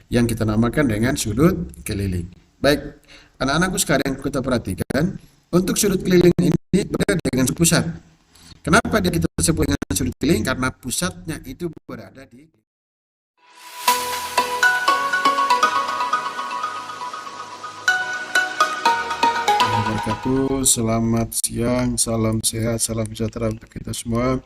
yang kita namakan dengan sudut keliling. Baik, anak-anakku sekalian, kita perhatikan untuk sudut keliling ini berada dengan pusat. Kenapa dia kita sebut dengan sudut keliling? Karena pusatnya itu berada di wabarakatuh. Selamat siang, salam sehat, salam sejahtera untuk kita semua.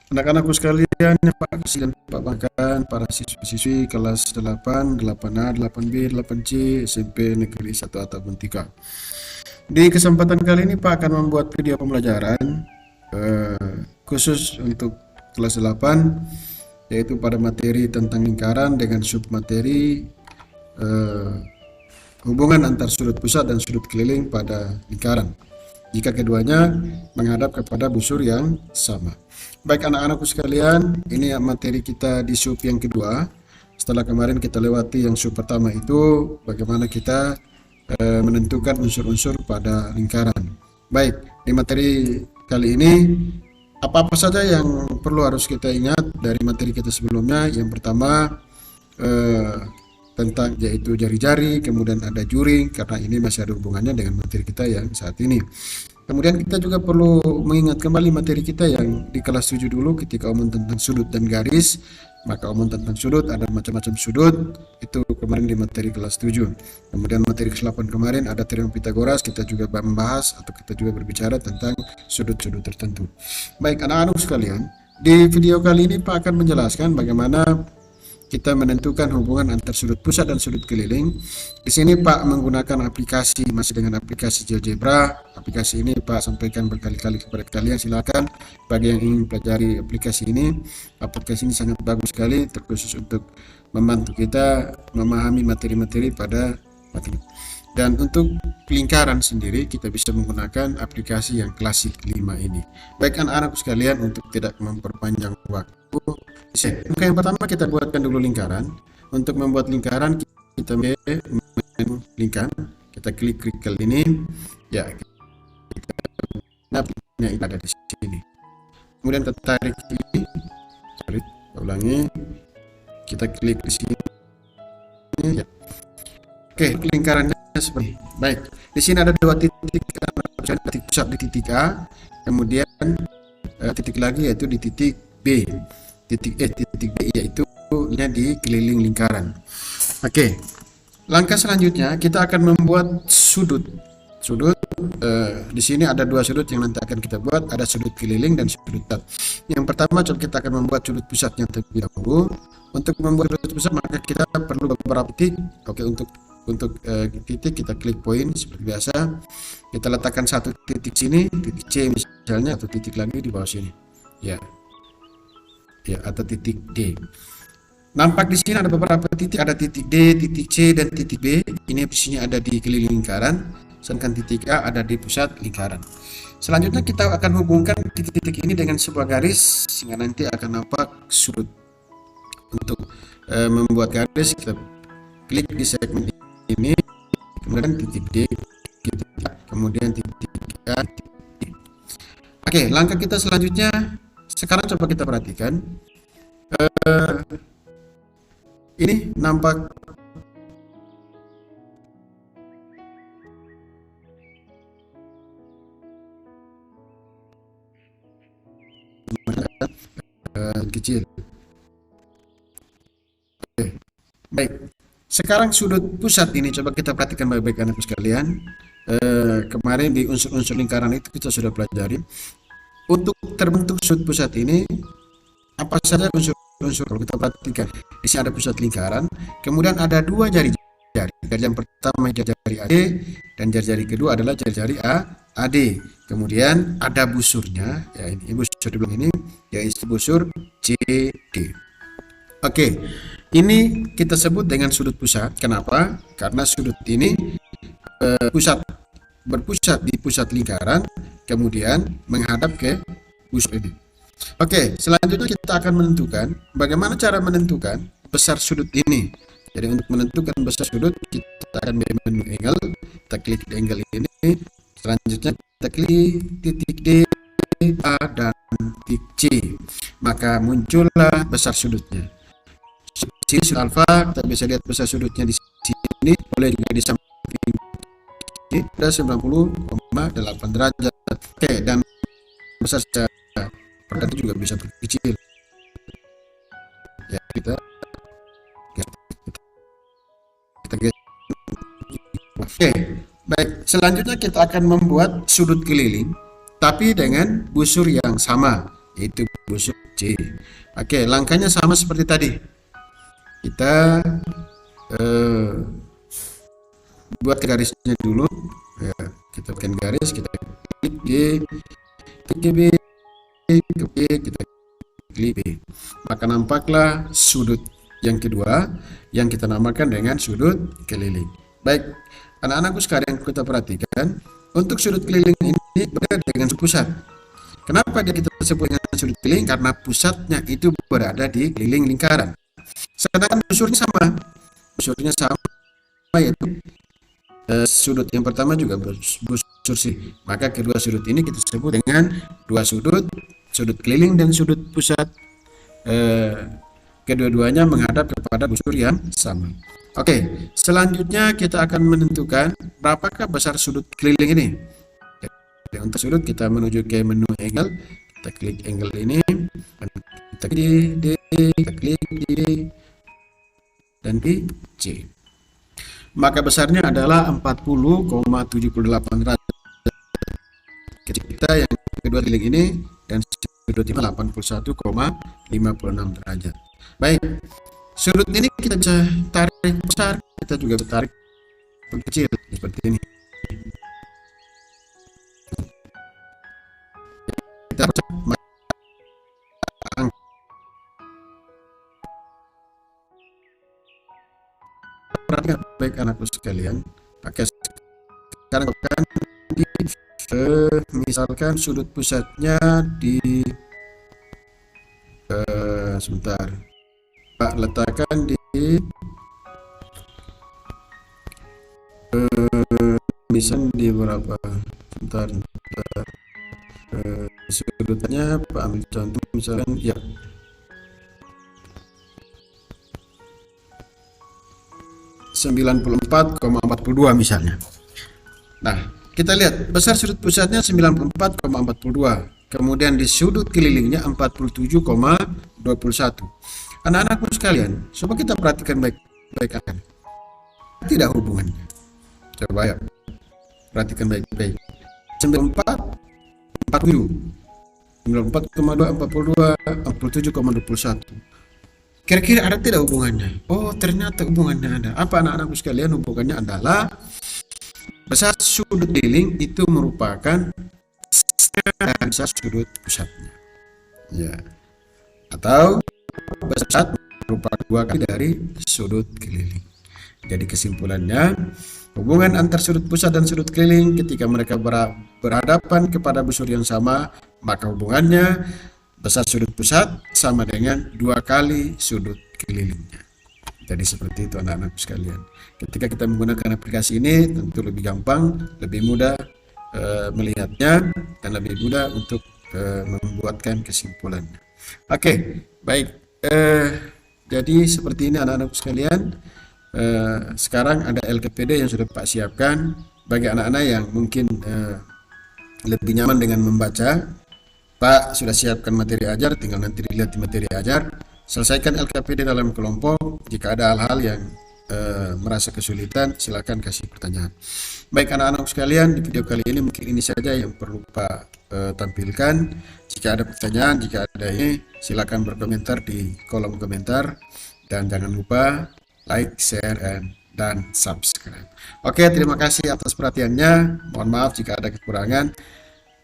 Anak-anakku sekalian, Pak Kasih dan Pak Bahkan, para siswa-siswi kelas 8, 8A, 8B, 8C, SMP Negeri 1 ataupun 3. Di kesempatan kali ini Pak akan membuat video pembelajaran khusus untuk kelas 8, yaitu pada materi tentang lingkaran dengan submateri hubungan antar sudut pusat dan sudut keliling pada lingkaran jika keduanya menghadap kepada busur yang sama. Baik anak-anakku sekalian, ini materi kita di sub yang kedua. Setelah kemarin kita lewati yang sub pertama itu bagaimana kita menentukan unsur-unsur pada lingkaran. Baik, di materi kali ini apa-apa saja yang perlu harus kita ingat dari materi kita sebelumnya. Yang pertama tentang yaitu jari-jari, kemudian ada juring, karena ini masih ada hubungannya dengan materi kita yang saat ini. Kemudian kita juga perlu mengingat kembali materi kita yang di kelas 7 dulu ketika omong tentang sudut dan garis. Maka omong tentang sudut, ada macam-macam sudut, itu kemarin di materi kelas 7. Kemudian materi kelas 8 kemarin ada teorem Pitagoras, kita juga membahas atau kita juga berbicara tentang sudut-sudut tertentu. Baik anak-anak sekalian, di video kali ini Pak akan menjelaskan bagaimana kita menentukan hubungan antar sudut pusat dan sudut keliling. Di sini Pak menggunakan aplikasi, masih dengan aplikasi GeoGebra. Aplikasi ini Pak sampaikan berkali-kali kepada kalian, silakan bagi yang ingin pelajari aplikasi ini. Aplikasi ini sangat bagus sekali, terkhusus untuk membantu kita memahami materi-materi pada materi. Dan untuk lingkaran sendiri kita bisa menggunakan aplikasi yang klasik 5 ini. Baik anak-anakku sekalian, untuk tidak memperpanjang waktu, maka yang pertama kita buatkan dulu lingkaran. Untuk membuat lingkaran kita menu lingkaran, kita klik ini, ya kita ada di sini. Kemudian kita tarik ini, ulangi, kita klik di sini, ya. Oke, lingkarannya seperti baik. Di sini ada 2 titik, titik pusat di titik A, kemudian titik lagi yaitu di titik B. Titik B yaitu di keliling lingkaran. Oke, langkah selanjutnya kita akan membuat sudut. Di sini ada 2 sudut yang nanti akan kita buat, ada sudut keliling dan sudut pusat. Yang pertama coba kita akan membuat sudut pusatnya terlebih dahulu. Untuk membuat sudut pusat maka kita perlu beberapa titik. Oke, untuk titik kita klik poin seperti biasa. Kita letakkan 1 titik sini, titik C misalnya, atau titik lagi di bawah sini. Ya, atau titik D. Nampak di sini ada beberapa titik, ada titik D, titik C, dan titik B. Ini posisinya ada di keliling lingkaran, sedangkan titik A ada di pusat lingkaran. Selanjutnya kita akan hubungkan titik-titik ini dengan sebuah garis sehingga nanti akan nampak sudut. Untuk membuat garis kita klik di segmen ini, kemudian titik D, titik A, kemudian titik A, titik D. Oke, langkah kita selanjutnya. Sekarang coba kita perhatikan, ini nampak kecil. Oke, baik. Sekarang sudut pusat ini coba kita perhatikan baik-baik anak sekalian. Kemarin di unsur-unsur lingkaran itu kita sudah pelajari. Untuk terbentuk sudut pusat ini, apa saja unsur-unsur? Kalau kita perhatikan, di sini ada pusat lingkaran, kemudian ada 2 jari-jari. Jari yang pertama jari-jari AD, dan jari-jari kedua adalah jari-jari AD. Kemudian ada busurnya, ya ini busur di belakang ini, yaitu busur CD. Oke, ini kita sebut dengan sudut pusat. Kenapa? Karena sudut ini berpusat di pusat lingkaran, kemudian menghadap ke busur ini. Oke, selanjutnya kita akan menentukan bagaimana cara menentukan besar sudut ini. Jadi untuk menentukan besar sudut kita akan menu angle, kita klik di angle ini. Selanjutnya kita klik titik D, A, dan titik C, maka muncullah besar sudutnya. sini sudut alfa, kita bisa lihat besar sudutnya di sini, boleh juga di samping ini ada 90,8 derajat. Oke, dan besar secara itu juga bisa kecil. Ya, kita Oke, baik. Selanjutnya kita akan membuat sudut keliling, tapi dengan busur yang sama, yaitu busur C. Oke, langkahnya sama seperti tadi. Kita buat garisnya dulu. Ya, kita bikin garis, kita klik G, klik B, klik B, kita klik B. Maka nampaklah sudut yang kedua yang kita namakan dengan sudut keliling. Baik, anak-anakku sekalian, kita perhatikan untuk sudut keliling ini berada dengan pusat. Kenapa dia kita sebut dengan sudut keliling? Karena pusatnya itu berada di keliling lingkaran. Sedangkan busurnya sama, yaitu sudut yang pertama juga busur C. Maka kedua sudut ini kita sebut dengan dua sudut keliling dan sudut pusat. Kedua-duanya menghadap kepada busur yang sama. Oke, selanjutnya kita akan menentukan berapakah besar sudut keliling ini. Jadi, untuk sudut kita menuju ke menu angle, kita klik angle ini, dan kita klik D, kita klik D, dan di C. Maka besarnya adalah 40,78 derajat. Kita yang kedua keliling ini dan sudut ini 81,56 derajat. Baik, sudut ini kita bisa tarik besar, kita juga bisa tarik kecil seperti ini. Kita perhatikan baik anakku sekalian. Pakai sekarang kan misalkan sudut pusatnya di sebentar, Pak, letakkan di misalnya di berapa, sebentar, sudutnya Pak ambil contoh misalkan ya 94,42 misalnya. Nah, kita lihat besar sudut pusatnya 94,42, kemudian di sudut kelilingnya 47,21. Anak-anakku sekalian, coba kita perhatikan baik-baik akan. Tidak hubungannya. Coba ya, perhatikan baik-baik. 94,42, 47,21. Kira-kira ada tidak hubungannya? Oh, ternyata hubungannya ada. Apa anak-anakku sekalian? Hubungannya adalah besar sudut keliling itu merupakan besar sudut pusatnya. Ya. Atau besar merupakan 2 kali dari sudut keliling. Jadi kesimpulannya, hubungan antar sudut pusat dan sudut keliling ketika mereka berhadapan kepada busur yang sama, maka hubungannya besar sudut pusat sama dengan 2 kali sudut kelilingnya. Jadi seperti itu anak-anak sekalian. Ketika kita menggunakan aplikasi ini tentu lebih gampang, lebih mudah melihatnya, dan lebih mudah untuk membuatkan kesimpulannya. Oke, baik. Jadi seperti ini anak-anak sekalian. Sekarang ada LKPD yang sudah Pak siapkan bagi anak-anak yang mungkin lebih nyaman dengan membaca. Pak sudah siapkan materi ajar, tinggal nanti dilihat di materi ajar. Selesaikan LKPD dalam kelompok. Jika ada hal-hal yang merasa kesulitan, silakan kasih pertanyaan. Baik anak-anak sekalian, di video kali ini mungkin ini saja yang perlu Pak tampilkan. Jika ada pertanyaan, jika ada ini, silakan berkomentar di kolom komentar. Dan jangan lupa like, share, dan subscribe. Oke, terima kasih atas perhatiannya. Mohon maaf jika ada kekurangan.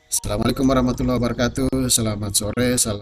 Assalamualaikum warahmatullahi wabarakatuh. Selamat sore. Salam